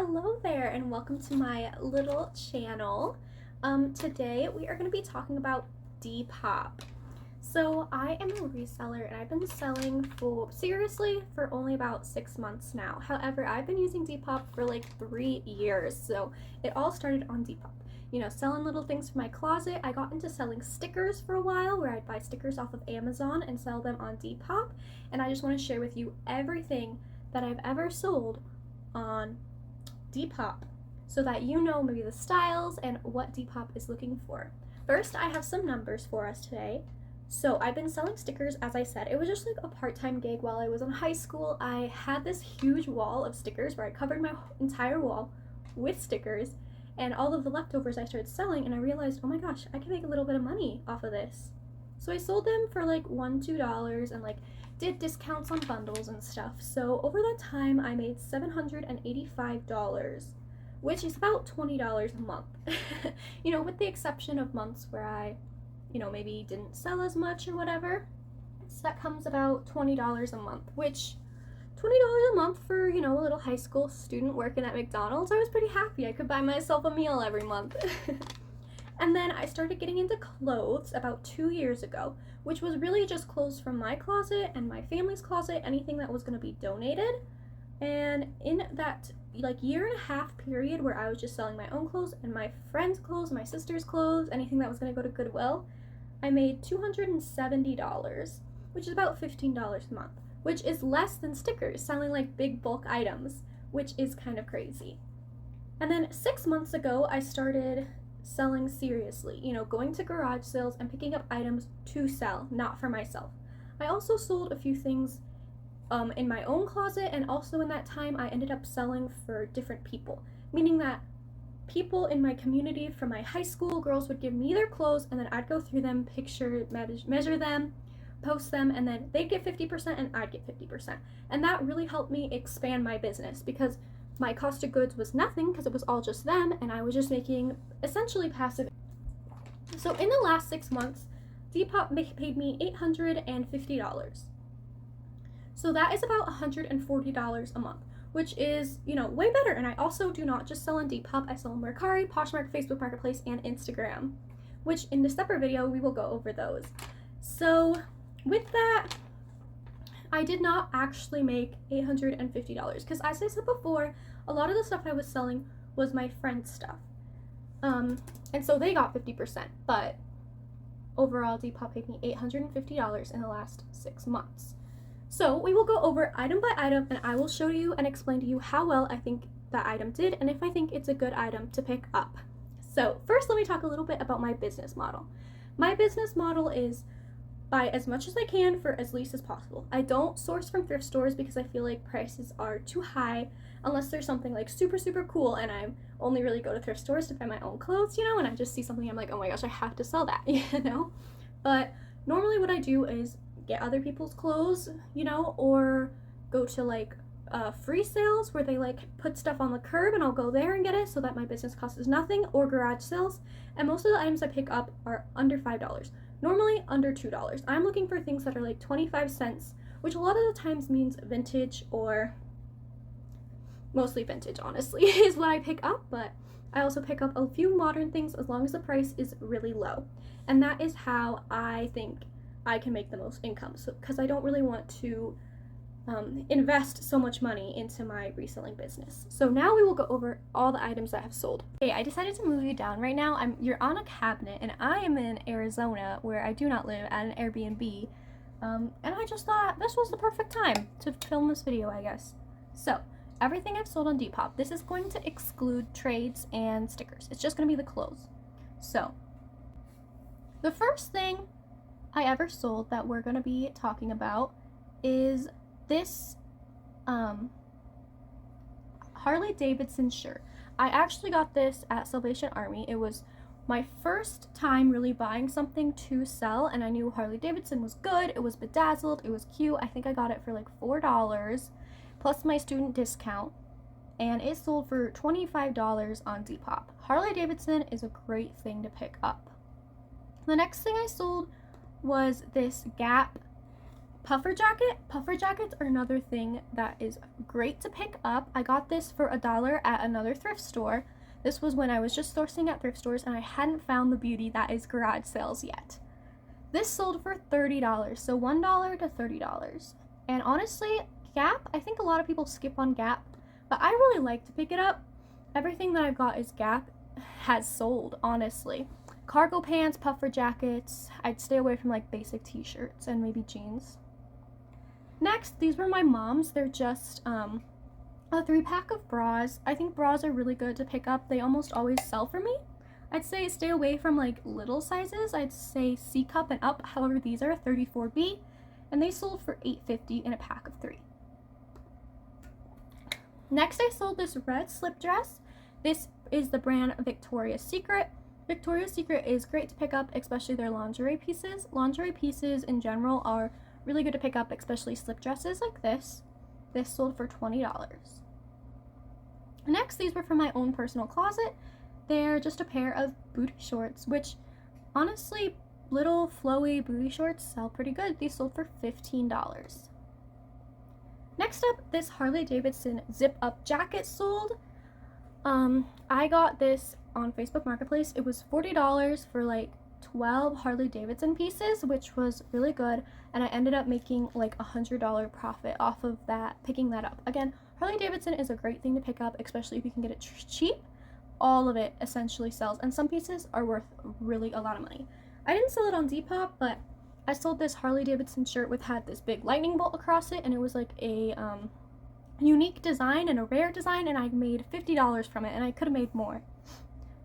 Hello there and welcome to my little channel. Today we are going to be talking about Depop. So I am a reseller and I've been selling for only about 6 months now. However, I've been using Depop for like 3 years. So it all started on Depop. You know, selling little things for my closet. I got into selling stickers for a while where I'd buy stickers off of Amazon and sell them on Depop. And I just want to share with you everything that I've ever sold on Depop so that you know maybe the styles and what Depop is looking for. First, I have some numbers for us today. So I've been selling stickers, as I said. It was just like a part-time gig while I was in high school. I had this huge wall of stickers where I covered my entire wall with stickers, and all of the leftovers I started selling, and I realized, oh my gosh, I can make a little bit of money off of this. So I sold them for like $1-2 and like did discounts on bundles and stuff. So over that time I made $785, which is about $20 a month. You know, with the exception of months where I, maybe didn't sell as much or whatever. So that comes about $20 a month, which $20 a month for, a little high school student working at McDonald's, I was pretty happy. I could buy myself a meal every month. And then I started getting into clothes about 2 years ago, which was really just clothes from my closet and my family's closet, anything that was going to be donated. And in that year and a half period where I was just selling my own clothes and my friends' clothes, my sister's clothes, anything that was going to go to Goodwill, I made $270, which is about $15 a month, which is less than stickers, selling like big bulk items, which is kind of crazy. And then 6 months ago, I started selling seriously, going to garage sales and picking up items to sell, not for myself. I also sold a few things in my own closet, and also in that time I ended up selling for different people, meaning that people in my community from my high school, girls would give me their clothes and then I'd go through them, measure them, post them, and then they'd get 50% and I'd get 50%. And that really helped me expand my business because my cost of goods was nothing because it was all just them, and I was just making essentially passive. So in the last 6 months, Depop paid me $850. So that is about $140 a month, which is, way better. And I also do not just sell on Depop. I sell on Mercari, Poshmark, Facebook Marketplace, and Instagram, which in the separate video, we will go over those. So with that, I did not actually make $850 because, as I said before, a lot of the stuff I was selling was my friend's stuff. And so they got 50%, but overall Depop paid me $850 in the last 6 months. So we will go over item by item, and I will show you and explain to you how well I think that item did and if I think it's a good item to pick up. So first, let me talk a little bit about my business model. My business model is buy as much as I can for as least as possible. I don't source from thrift stores because I feel like prices are too high unless there's something like super, super cool, and I only really go to thrift stores to buy my own clothes, and I just see something I'm like, oh my gosh, I have to sell that, But normally what I do is get other people's clothes, or go to free sales where they put stuff on the curb and I'll go there and get it so that my business cost is nothing, or garage sales. And most of the items I pick up are under $5. Normally under $2. I'm looking for things that are like 25 cents, which a lot of the times means vintage, or mostly vintage, honestly, is what I pick up, but I also pick up a few modern things as long as the price is really low. And that is how I think I can make the most income. So, because I don't really want to invest so much money into my reselling business. So now we will go over all the items that I have sold. Okay, I decided to move you down right now. You're on a cabinet, and I am in Arizona, where I do not live, at an Airbnb. And I just thought this was the perfect time to film this video, I guess. So everything I've sold on Depop, this is going to exclude trades and stickers. It's just going to be the clothes. So the first thing I ever sold that we're going to be talking about is this Harley Davidson shirt. I actually got this at Salvation Army. It was my first time really buying something to sell, and I knew Harley Davidson was good. It was bedazzled, it was cute. I think I got it for like $4 plus my student discount, and it sold for $25 on Depop. Harley Davidson is a great thing to pick up. The next thing I sold was this Gap Puffer jacket. Puffer jackets are another thing that is great to pick up. I got this for $1 at another thrift store. This was when I was just sourcing at thrift stores and I hadn't found the beauty that is garage sales yet. This sold for $30, so $1 to $30. And honestly, Gap, I think a lot of people skip on Gap, but I really like to pick it up. Everything that I've got is Gap has sold, honestly. Cargo pants, puffer jackets. I'd stay away from like basic t-shirts and maybe jeans. Next, these were my mom's. They're just a 3-pack of bras. I think bras are really good to pick up. They almost always sell for me. I'd say stay away from like little sizes. I'd say C cup and up. However, these are 34B and they sold for $8.50 in a pack of 3. Next, I sold this red slip dress. This is the brand Victoria's Secret. Victoria's Secret is great to pick up, especially their lingerie pieces. Lingerie pieces in general are really good to pick up, especially slip dresses like this. This sold for $20. Next, these were from my own personal closet. They're just a pair of booty shorts, which honestly, little flowy booty shorts sell pretty good. These sold for $15. Next up, this Harley Davidson zip up jacket sold. I got this on Facebook Marketplace. It was $40 for like 12 Harley Davidson pieces, which was really good, and I ended up making like $100 profit off of that, picking that up. Again, Harley Davidson is a great thing to pick up, especially if you can get it cheap. All of it essentially sells, and some pieces are worth really a lot of money. I didn't sell it on Depop, but I sold this Harley Davidson shirt with had this big lightning bolt across it, and it was like a unique design and a rare design, and I made $50 from it, and I could have made more.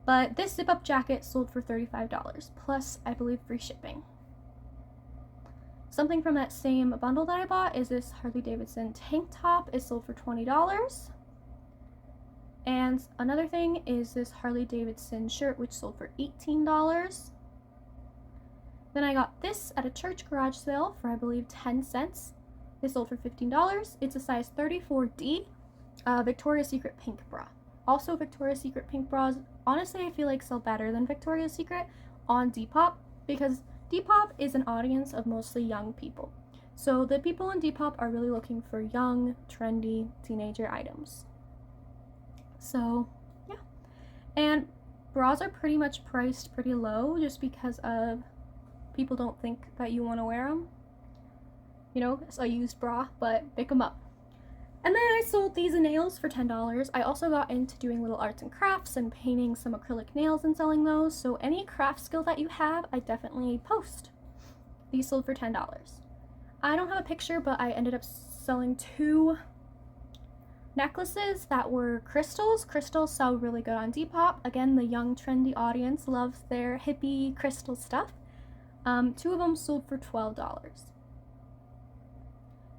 But this zip-up jacket sold for $35, plus, I believe, free shipping. Something from that same bundle that I bought is this Harley Davidson tank top. It sold for $20. And another thing is this Harley Davidson shirt, which sold for $18. Then I got this at a church garage sale for, I believe, 10 cents. It sold for $15. It's a size 34D, Victoria's Secret pink bra. Also, Victoria's Secret pink bras, honestly, I feel like sell better than Victoria's Secret on Depop, because Depop is an audience of mostly young people. So the people on Depop are really looking for young, trendy, teenager items. So, yeah. And bras are pretty much priced pretty low just because of people don't think that you want to wear them. You know, it's a used bra, but pick them up. And then I sold these nails for $10. I also got into doing little arts and crafts and painting some acrylic nails and selling those. So any craft skill that you have, I definitely post. These sold for $10. I don't have a picture, but I ended up selling 2 necklaces that were crystals. Crystals sell really good on Depop. Again, the young trendy audience loves their hippie crystal stuff. 2 of them sold for $12.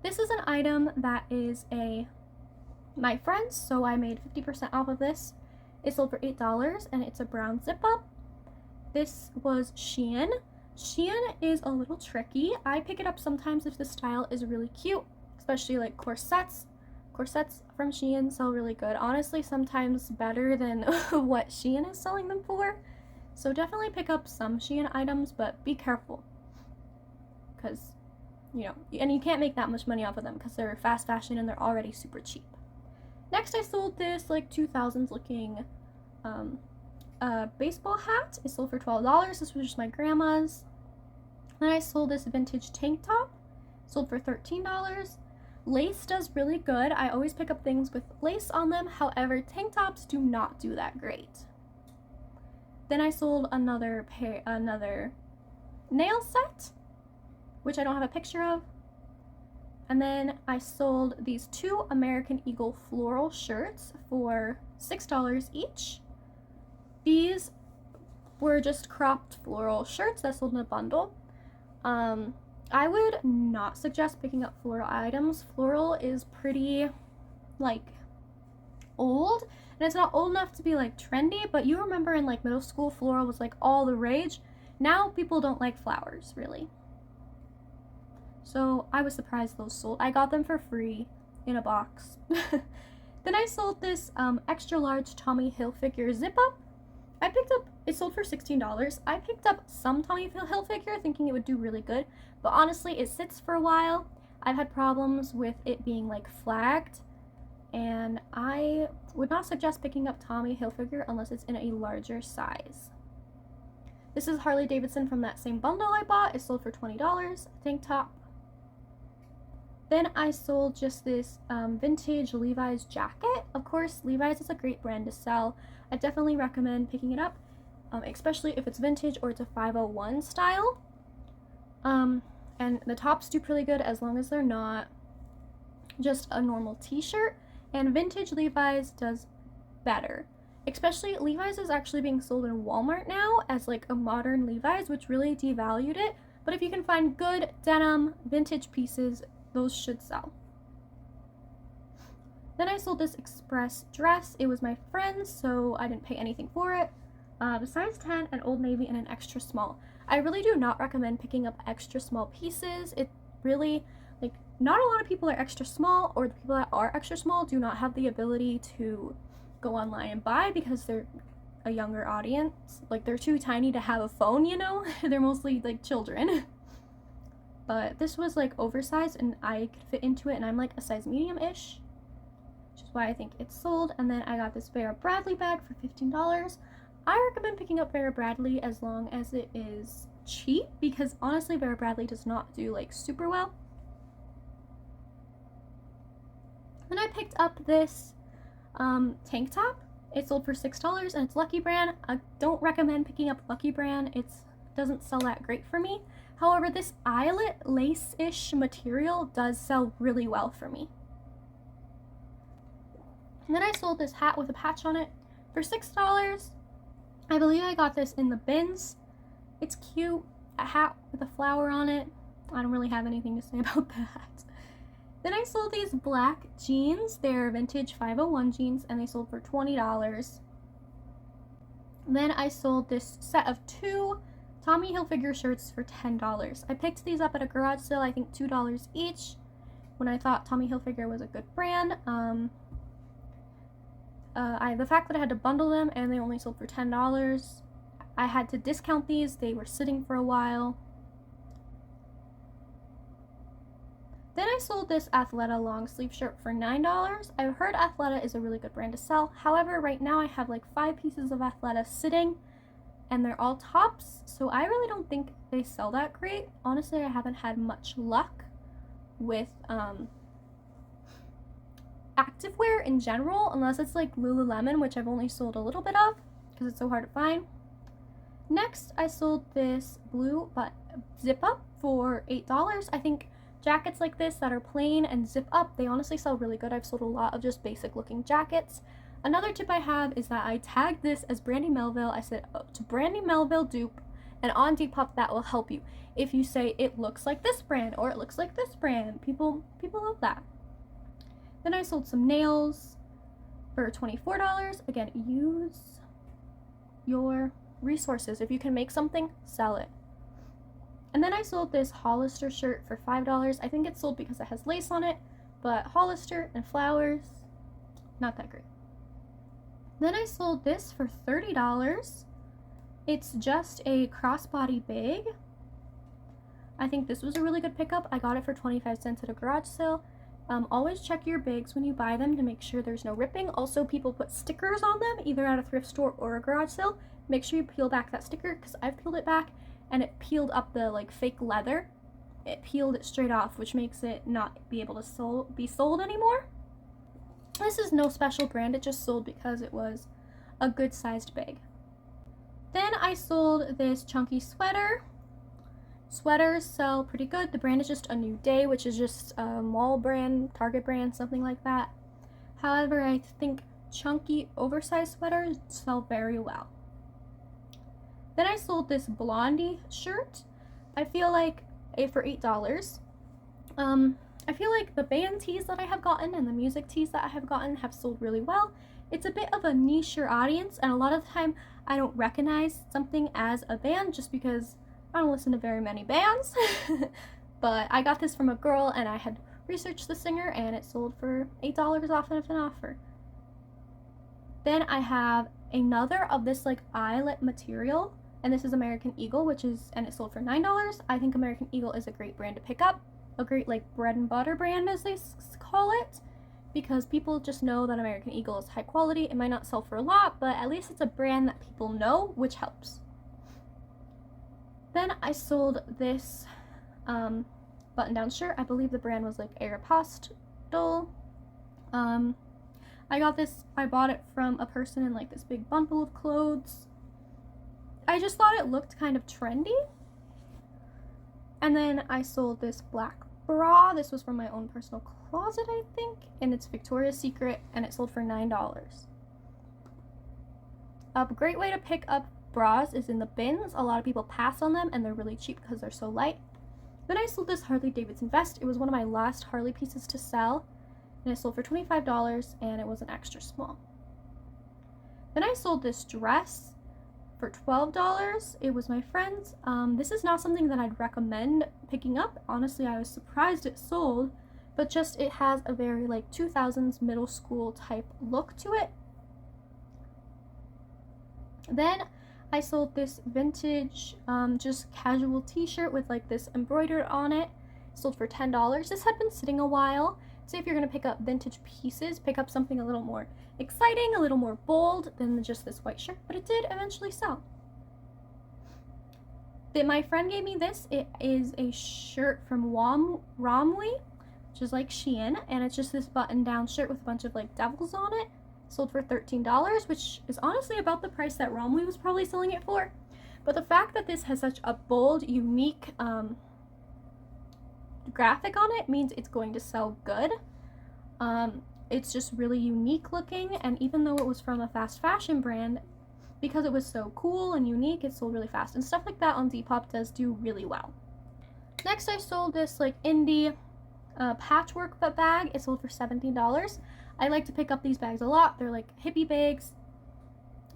This is an item that is my friend's, so I made 50% off of this. It sold for $8, and it's a brown zip-up. This was Shein. Shein is a little tricky. I pick it up sometimes if the style is really cute, especially like corsets. Corsets from Shein sell really good. Honestly, sometimes better than what Shein is selling them for. So definitely pick up some Shein items, but be careful, because you know, and you can't make that much money off of them because they're fast fashion and they're already super cheap. Next, I sold this like 2000s looking baseball hat. It sold for $12. This was just my grandma's. Then I sold this vintage tank top. Sold for $13. Lace does really good. I always pick up things with lace on them. However, tank tops do not do that great. Then I sold another nail set, which I don't have a picture of. And then I sold these 2 American Eagle floral shirts for $6 each. These were just cropped floral shirts that sold in a bundle. I would not suggest picking up floral items. Floral is pretty, like, old, and it's not old enough to be, like, trendy, but you remember in, like, middle school, floral was, like, all the rage. Now people don't like flowers, really. So I was surprised those sold. I got them for free in a box. Then I sold this extra large Tommy Hilfiger zip up. It sold for $16. I picked up some Tommy Hilfiger thinking it would do really good, but honestly it sits for a while I've had problems with it being like flagged, and I would not suggest picking up Tommy Hilfiger unless it's in a larger size. This is Harley Davidson from that same bundle I bought. It sold for $20, tank top. Then I sold just this vintage Levi's jacket. Of course, Levi's is a great brand to sell. I definitely recommend picking it up, especially if it's vintage or it's a 501 style. And the tops do pretty good as long as they're not just a normal t-shirt. And vintage Levi's does better. Especially Levi's is actually being sold in Walmart now as like a modern Levi's, which really devalued it. But if you can find good denim vintage pieces, those should sell. Then I sold this Express dress. It was my friend's, so I didn't pay anything for it. Size 10 and Old Navy in an extra small. I really do not recommend picking up extra small pieces. It really, like, not a lot of people are extra small, or the people that are extra small do not have the ability to go online and buy because they're a younger audience. Like, they're too tiny to have a phone, you know? They're mostly like children. But this was like oversized and I could fit into it, and I'm like a size medium-ish, which is why I think it's sold. And then I got this Vera Bradley bag for $15. I recommend picking up Vera Bradley as long as it is cheap, because honestly Vera Bradley does not do like super well. Then I picked up this tank top. It sold for $6 and it's Lucky Brand. I don't recommend picking up Lucky Brand. It doesn't sell that great for me. However, this eyelet lace-ish material does sell really well for me. And then I sold this hat with a patch on it for $6. I believe I got this in the bins. It's cute. A hat with a flower on it. I don't really have anything to say about that. Then I sold these black jeans. They're vintage 501 jeans, and they sold for $20. Then I sold this set of 2 Tommy Hilfiger shirts for $10. I picked these up at a garage sale, I think $2 each, when I thought Tommy Hilfiger was a good brand. The fact that I had to bundle them and they only sold for $10, I had to discount these. They were sitting for a while. Then I sold this Athleta long sleeve shirt for $9. I've heard Athleta is a really good brand to sell. However, right now I have like 5 pieces of Athleta sitting, and they're all tops, so I really don't think they sell that great. Honestly, I haven't had much luck with activewear in general, unless it's like Lululemon, which I've only sold a little bit of because it's so hard to find. Next, I sold this blue zip up for $8. I think jackets like this that are plain and zip up, they honestly sell really good. I've sold a lot of just basic looking jackets. Another tip I have is that I tagged this as Brandy Melville. I said, oh, to Brandy Melville dupe, and on Depop that will help you. If you say it looks like this brand or it looks like this brand, people love that. Then I sold some nails for $24. Again, use your resources. If you can make something, sell it. And then I sold this Hollister shirt for $5. I think it's sold because it has lace on it, but Hollister and flowers, not that great. Then I sold this for $30. It's just a crossbody bag. I think this was a really good pickup. I got it for 25 cents at a garage sale. Always check your bags when you buy them to make sure there's no ripping. Also, people put stickers on them, either at a thrift store or a garage sale. Make sure you peel back that sticker, because I've peeled it back and it peeled up the like fake leather. It peeled it straight off, which makes it not be able to be sold anymore. This is no special brand, it just sold because it was a good sized bag. Then I sold this chunky sweater. Sweaters sell pretty good. The brand is just A New Day, which is just a mall brand, Target brand, something like that. However, I think chunky oversized sweaters sell very well. Then I sold this Blondie shirt. I feel like for $8. I feel like the band tees that I have gotten and the music tees that I have gotten have sold really well. It's a bit of a niche audience, and a lot of the time I don't recognize something as a band just because I don't listen to very many bands. But I got this from a girl and I had researched the singer and it sold for $8 off of an offer. Then I have another of this like eyelet material, and this is American Eagle, and it sold for $9. I think American Eagle is a great brand to pick up. a great like bread and butter brand, as they call it, because people just know that American Eagle is high quality. It might not sell for a lot, but at least it's a brand that people know, which helps. Then I sold this button-down shirt. I believe the brand was like Aeropostale. I got this, I bought it from a person in like this big bundle of clothes. I just thought it looked kind of trendy. And then I sold this black bra. This was from my own personal closet, I think, and it's Victoria's Secret, and it sold for $9. A great way to pick up bras is in the bins. A lot of people pass on them, and they're really cheap because they're so light. Then I sold this Harley Davidson vest. It was one of my last Harley pieces to sell, and it sold for $25, and it was an extra small. Then I sold this dress for $12. It was my friend's. This is not something that I'd recommend picking up. Honestly, I was surprised it sold, but just it has a very like 2000s middle school type look to it. Then I sold this vintage just casual t-shirt with like this embroidered on it. Sold for $10. This had been sitting a while. So if you're going to pick up vintage pieces, pick up something a little more exciting, a little more bold than just this white shirt, but it did eventually sell. My friend gave me this. It is a shirt from Romwe, which is like Shein, and it's just this button-down shirt with a bunch of like devils on it. Sold for $13, which is honestly about the price that Romwe was probably selling it for. But the fact that this has such a bold, unique graphic on it means it's going to sell good. It's just really unique looking, and even though it was from a fast fashion brand, because it was so cool and unique, it sold really fast, and stuff like that on Depop does do really well. Next, I sold this like indie patchwork bag. It sold for $17. I like to pick up these bags a lot. They're like hippie bags,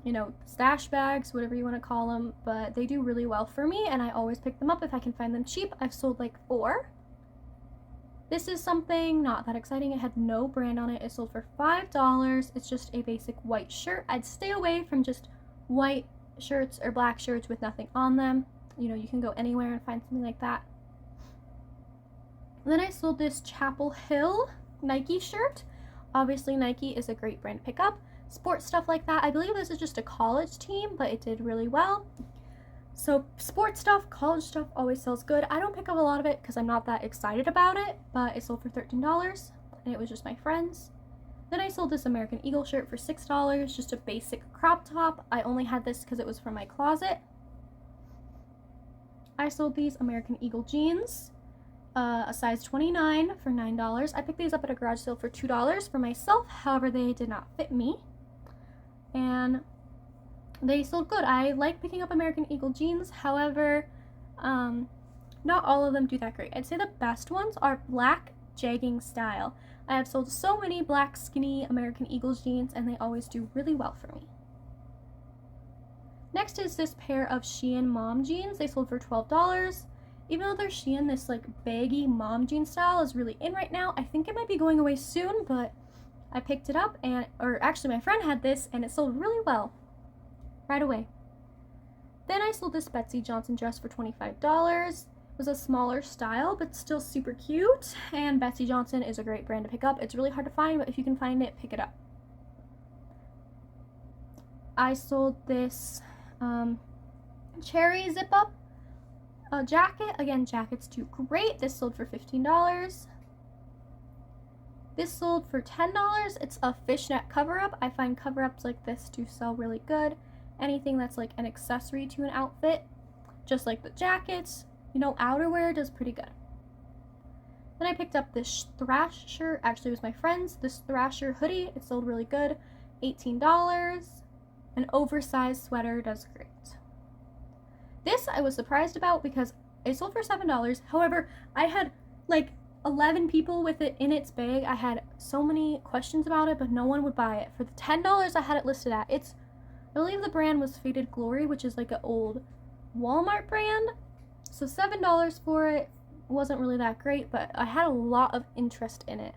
you know, stash bags, whatever you want to call them, but they do really well for me, and I always pick them up if I can find them cheap. I've sold like 4. This is something not that exciting. It had no brand on it. It sold for $5. It's just a basic white shirt. I'd stay away from just white shirts or black shirts with nothing on them. You know, you can go anywhere and find something like that. And then I sold this Chapel Hill Nike shirt. Obviously, Nike is a great brand to pick up. Sports stuff like that. I believe this is just a college team, but it did really well. So sports stuff, college stuff always sells good. I don't pick up a lot of it because I'm not that excited about it, but it sold for $13, and it was just my friend's. Then I sold this American Eagle shirt for $6, just a basic crop top. I only had this because it was from my closet. I sold these American Eagle jeans, a size 29 for $9. I picked these up at a garage sale for $2 for myself. However, they did not fit me, and they sold good. I like picking up American Eagle jeans. However, not all of them do that great. I'd say the best ones are black jegging style. I have sold so many black skinny American Eagle jeans, and they always do really well for me. Next is this pair of Shein mom jeans. They sold for $12. Even though they're Shein, this like baggy mom jean style is really in right now. I think it might be going away soon, but I picked it up, or actually my friend had this, and it sold really well right away. Then I sold this Betsy Johnson dress for $25. It was a smaller style, but still super cute, and Betsy Johnson is a great brand to pick up. It's really hard to find, but if you can find it, pick it up. I sold this cherry zip-up jacket. Again, jackets do great. This sold for $15. This sold for $10. It's a fishnet cover-up. I find cover-ups like this do sell really good. Anything that's like an accessory to an outfit, just like the jackets, you know, outerwear does pretty good. Then I picked up this Thrasher, actually it was my friend's, this Thrasher hoodie. It sold really good, $18. An oversized sweater does great. This I was surprised about because it sold for $7. However, I had like 11 people with it in its bag. I had so many questions about it, but no one would buy it. For the $10 I had it listed at, I believe the brand was Faded Glory, which is like an old Walmart brand. So $7 for it wasn't really that great, but I had a lot of interest in it.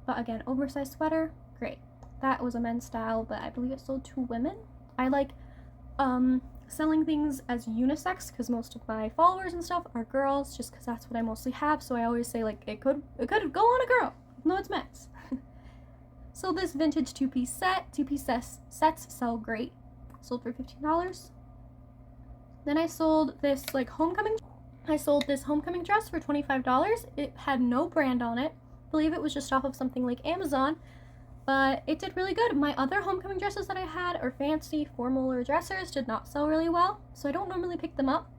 But again, oversized sweater, great. That was a men's style, but I believe it sold to women. I like selling things as unisex because most of my followers and stuff are girls, just because that's what I mostly have. So I always say like it could go on a girl. No, it's men's. So this vintage two-piece sets sell great. Sold for $15. Then I sold this homecoming dress for $25. It had no brand on it. I believe it was just off of something like Amazon, but it did really good. My other homecoming dresses that I had are fancy, formal, or dressers, did not sell really well, so I don't normally pick them up.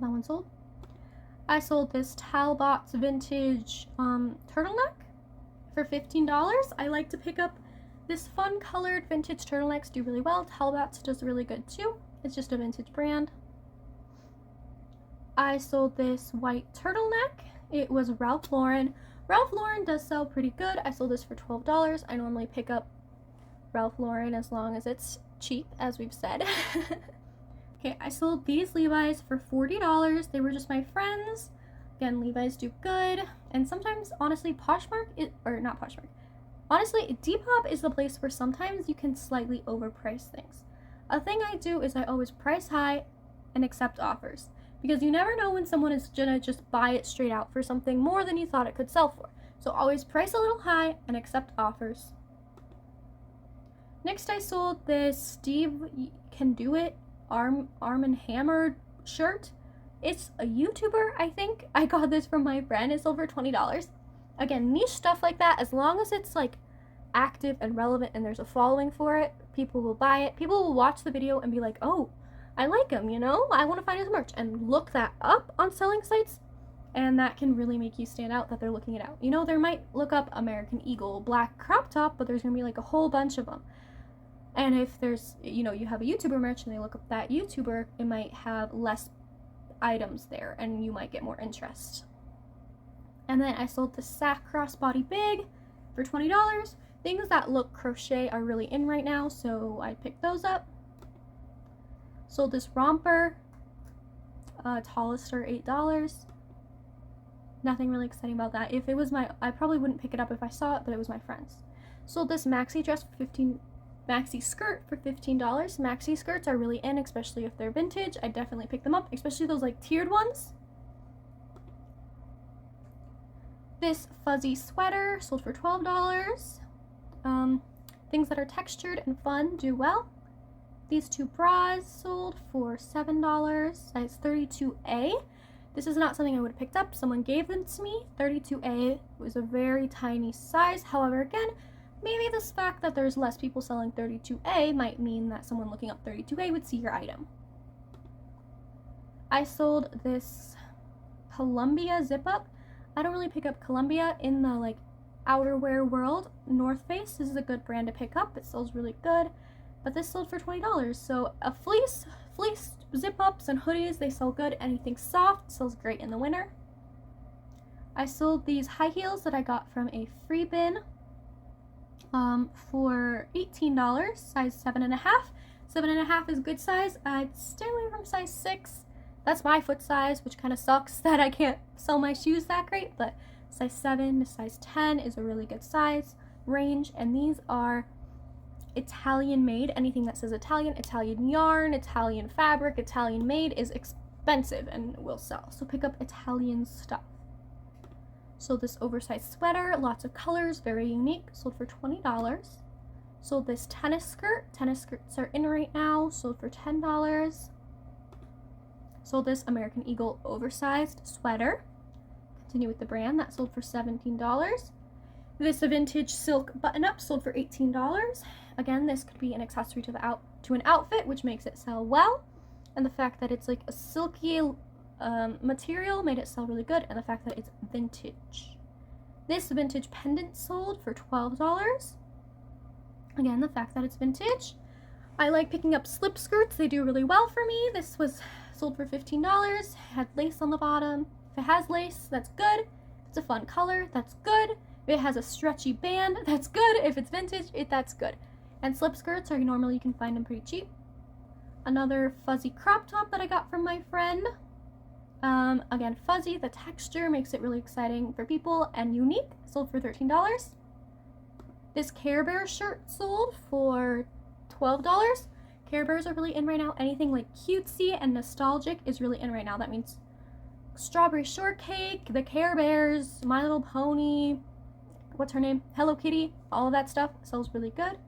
That one sold. I sold this Talbot's vintage turtleneck for $15. I like to pick up this fun colored vintage turtlenecks, do really well. Talbot's does really good too. It's just a vintage brand. I sold this white turtleneck. It was Ralph Lauren. Ralph Lauren does sell pretty good. I sold this for $12. I normally pick up Ralph Lauren as long as it's cheap, as we've said. Okay, I sold these Levi's for $40. They were just my friends. Again, Levi's do good. And sometimes, honestly, honestly, Depop is the place where sometimes you can slightly overprice things. A thing I do is I always price high and accept offers, because you never know when someone is gonna just buy it straight out for something more than you thought it could sell for. So always price a little high and accept offers. Next, I sold this Steve Can Do It Arm and Hammer shirt. It's a YouTuber, I think. I got this from my friend. It sold for $20. Again, niche stuff like that, as long as it's like active and relevant and there's a following for it, people will buy it. People will watch the video and be like, oh, I like him, you know? I want to find his merch, and look that up on selling sites, and that can really make you stand out that they're looking it out. You know, they might look up American Eagle black crop top, but there's going to be like a whole bunch of them. And if there's, you know, you have a YouTuber merch and they look up that YouTuber, it might have less items there and you might get more interest. And then I sold the Sack crossbody big for $20. Things that look crochet are really in right now, so I picked those up. Sold this romper, Hollister, $8. Nothing really exciting about that. If it was I probably wouldn't pick it up if I saw it, but it was my friend's. Sold this maxi skirt for $15. Maxi skirts are really in, especially if they're vintage. I definitely pick them up, especially those like tiered ones. This fuzzy sweater sold for $12. Things that are textured and fun do well. These two bras sold for $7, size 32A. This is not something I would have picked up. Someone gave them to me. 32A was a very tiny size. However, again, maybe this fact that there's less people selling 32A might mean that someone looking up 32A would see your item. I sold this Columbia zip up. I don't really pick up Columbia in the like outerwear world. North Face, this is a good brand to pick up. It sells really good. But this sold for $20. So a fleece zip ups and hoodies, they sell good. Anything soft sells great in the winter. I sold these high heels that I got from a free bin for $18, size 7.5. 7.5 is good size. I'd stay away from size 6. That's my foot size, which kind of sucks that I can't sell my shoes that great, but size 7 to size 10 is a really good size range, and these are Italian made. Anything that says Italian, Italian yarn, Italian fabric, Italian made is expensive and will sell. So pick up Italian stuff. Sold this oversized sweater, lots of colors, very unique, sold for $20. Sold this tennis skirt. Tennis skirts are in right now, sold for $10. Sold this American Eagle oversized sweater. Continue with the brand, that sold for $17. This vintage silk button-up sold for $18. Again, this could be an accessory to an outfit, which makes it sell well. And the fact that it's like a silky material made it sell really good, and the fact that it's vintage. This vintage pendant sold for $12. Again, the fact that it's vintage. I like picking up slip skirts. They do really well for me. This was sold for $15. It had lace on the bottom. If it has lace, that's good. If it's a fun color, that's good. If it has a stretchy band, that's good. If it's vintage, that's good. And slip skirts are normally, you can find them pretty cheap. Another fuzzy crop top that I got from my friend. Again, fuzzy, the texture makes it really exciting for people and unique. Sold for $13. This Care Bear shirt sold for $12. Care Bears are really in right now. Anything like cutesy and nostalgic is really in right now. That means Strawberry Shortcake, the Care Bears, My Little Pony, what's her name? Hello Kitty, all of that stuff sells really good.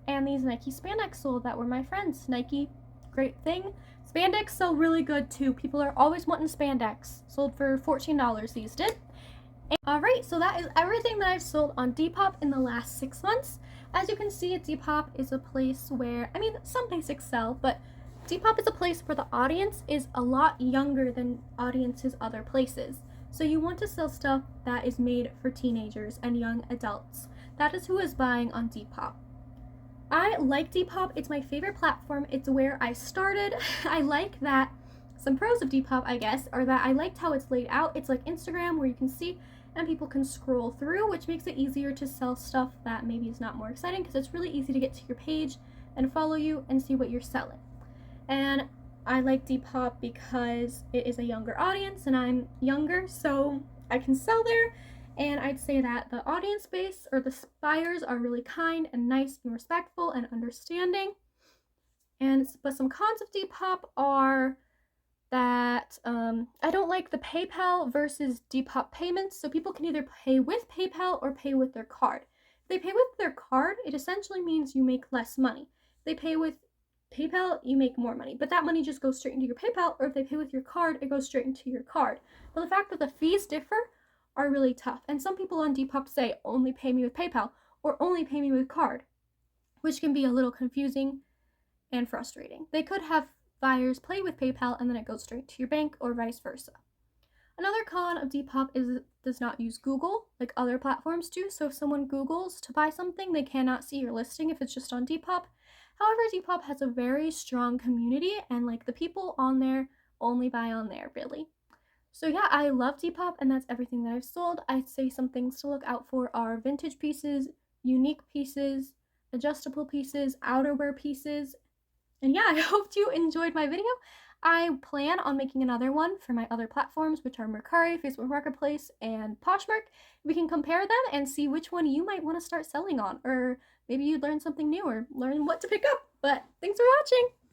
And these Nike spandex sold that were my friends. Nike, great thing. Spandex sell really good too. People are always wanting spandex. Sold for $14, these did. Alright, so that is everything that I've sold on Depop in the last 6 months. As you can see, Depop is a place where, I mean, some basics sell, but Depop is a place where the audience is a lot younger than audiences other places. So you want to sell stuff that is made for teenagers and young adults. That is who is buying on Depop. I like Depop. It's my favorite platform. It's where I started. I like that some pros of Depop, I guess, are that I liked how it's laid out. It's like Instagram where you can see and people can scroll through, which makes it easier to sell stuff that maybe is not more exciting because it's really easy to get to your page and follow you and see what you're selling. And I like Depop because it is a younger audience and I'm younger, so I can sell there. And I'd say that the audience base or the buyers are really kind and nice and respectful and understanding. But some cons of Depop are that I don't like the PayPal versus Depop payments. So people can either pay with PayPal or pay with their card. If they pay with their card, it essentially means you make less money. If they pay with PayPal, you make more money, but that money just goes straight into your PayPal, or if they pay with your card, it goes straight into your card. But the fact that the fees differ are really tough. And some people on Depop say only pay me with PayPal or only pay me with card, which can be a little confusing and frustrating. They could have buyers pay with PayPal and then it goes straight to your bank or vice versa. Another con of Depop is it does not use Google like other platforms do. So if someone Googles to buy something, they cannot see your listing if it's just on Depop. However, Depop has a very strong community and like the people on there only buy on there, really. So yeah, I love Depop and that's everything that I've sold. I'd say some things to look out for are vintage pieces, unique pieces, adjustable pieces, outerwear pieces. And yeah, I hope you enjoyed my video. I plan on making another one for my other platforms, which are Mercari, Facebook Marketplace, and Poshmark. We can compare them and see which one you might want to start selling on, or maybe you'd learn something new or learn what to pick up. But thanks for watching!